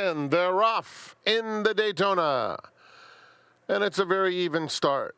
and they're off in the Daytona. And it's a very even start.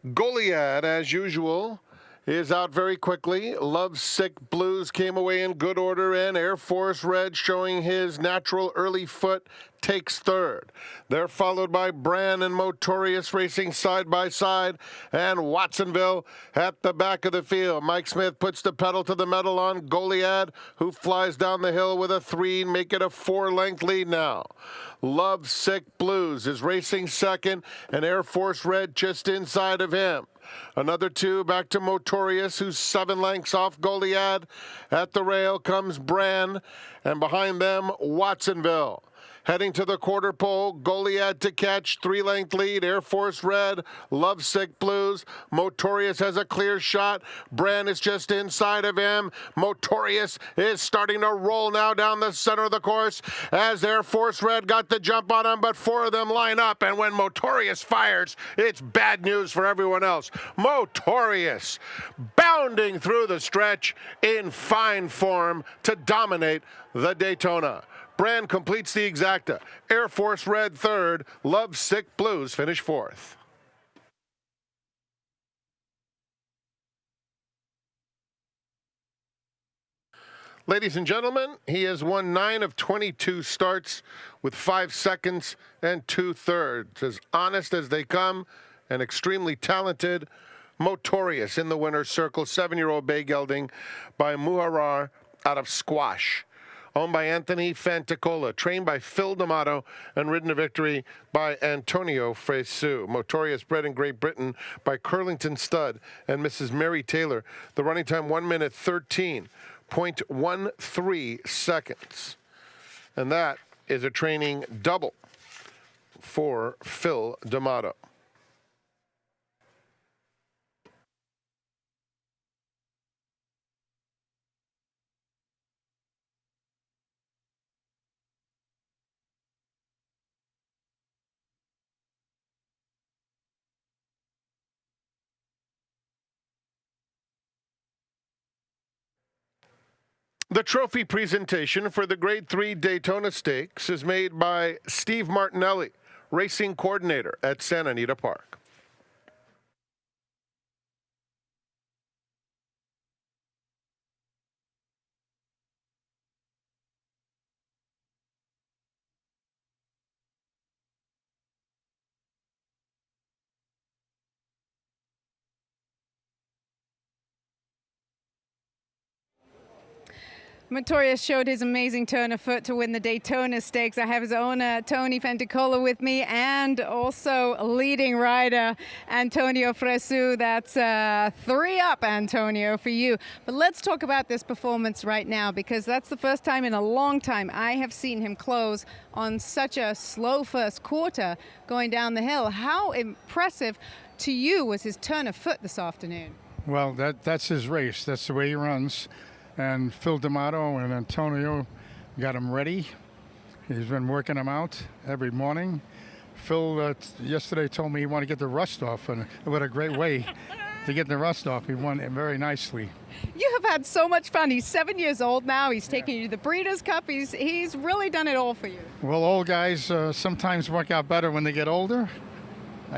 Goliad, as usual, is out very quickly. Lovesick Blues came away in good order, and Air Force Red, showing his natural early foot, takes third. They're followed by Bran and Motorious racing side by side, and Watsonville at the back of the field. Mike Smith puts the pedal to the metal on Goliad, who flies down the hill with a 3, make it a 4-length lead now. Lovesick Blues is racing second, and Air Force Red just inside of him. Another 2 back to Motorious, who's 7 lengths off Goliad. At the rail comes Bran, and behind them, Watsonville. Heading to the quarter pole, Goliad to catch, 3-length lead, Air Force Red, Lovesick Blues. Motorious has a clear shot. Bran is just inside of him. Motorious is starting to roll now down the center of the course as Air Force Red got the jump on him, but 4 of them line up, and when Motorious fires, it's bad news for everyone else. Motorious bounding through the stretch in fine form to dominate the Daytona. Brand completes the exacta. Air Force Red third. Lovesick Blues finish fourth. Ladies and gentlemen, he has won 9 of 22 starts with 5 seconds and 2/3. As honest as they come and extremely talented. Motorious in the winner's circle. 7-year-old bay gelding by Muharar out of Squash. Owned by Anthony Fantacola, trained by Phil D'Amato, and ridden to victory by Antonio Fresu. Motorious, bred in Great Britain by Curlington Stud and Mrs. Mary Taylor. The running time 1 minute 13.13 seconds. And that is a training double for Phil D'Amato. The trophy presentation for the Grade 3 Daytona Stakes is made by Steve Martinelli, racing coordinator at Santa Anita Park. Motorious showed his amazing turn of foot to win the Daytona Stakes. I have his owner, Tony Fantacola, with me, and also leading rider, Antonio Fresu. That's 3 up, Antonio, for you. But let's talk about this performance right now, because that's the first time in a long time I have seen him close on such a slow first quarter going down the hill. How impressive to you was his turn of foot this afternoon? Well, that's his race. That's the way he runs. And Phil D'Amato and Antonio got him ready. He's been working him out every morning. Phil yesterday told me he wanted to get the rust off, and what a great way to get the rust off. He won it very nicely. You have had so much fun. He's 7 years old now. He's taking you to the Breeders' Cup. He's really done it all for you. Well, old guys sometimes work out better when they get older.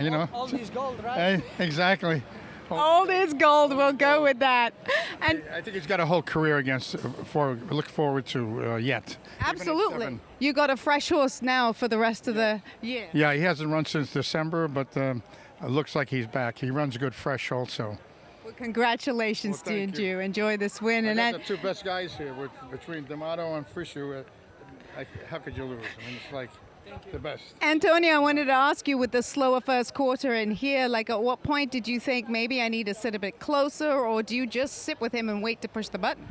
You know. Old is gold, right? Exactly. Old is gold. We'll go with that. And I think he's got a whole career look forward to yet. Absolutely. You got a fresh horse now for the rest of the year. Yeah, he hasn't run since December, but it looks like he's back. He runs good fresh also. Well, congratulations to you, Jew. Enjoy this win. And the 2 best guys here between D'Amato and Frishu. How could you lose? I mean, it's like the best. Antonio, I wanted to ask you, with the slower first quarter in here, like at what point did you think maybe I need to sit a bit closer, or do you just sit with him and wait to push the button?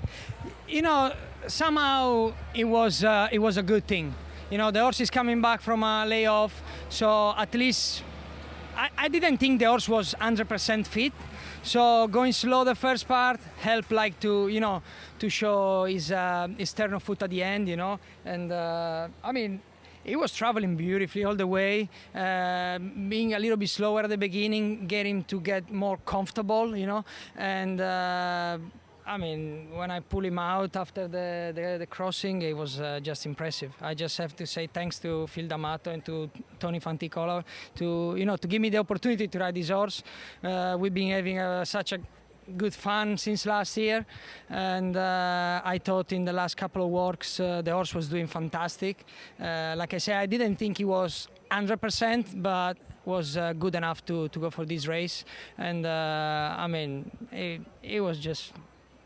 You know, somehow it was a good thing. You know, the horse is coming back from a layoff, so at least I didn't think the horse was 100% fit. So going slow the first part helped, like to show his turn of foot at the end, you know, and I mean. He was traveling beautifully all the way, being a little bit slower at the beginning, getting to get more comfortable, you know. And I mean, when I pull him out after the crossing, it was just impressive. I just have to say thanks to Phil D'Amato and to Tony Fanticola to give me the opportunity to ride this horse. We've been having such a good fun since last year, and I thought in the last couple of walks the horse was doing fantastic. Like I said, I didn't think he was 100%, but was good enough to go for this race, and I mean, it was just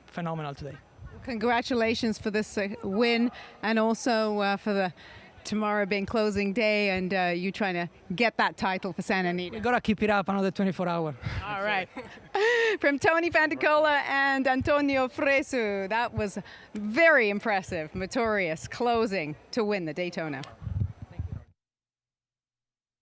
phenomenal today. Congratulations for this win, and also for the tomorrow being closing day, and you trying to get that title for Santa Anita. We gotta keep it up another 24 hours. All right. From Tony Fanticola and Antonio Fresu, that was very impressive. Motorious closing to win the Daytona.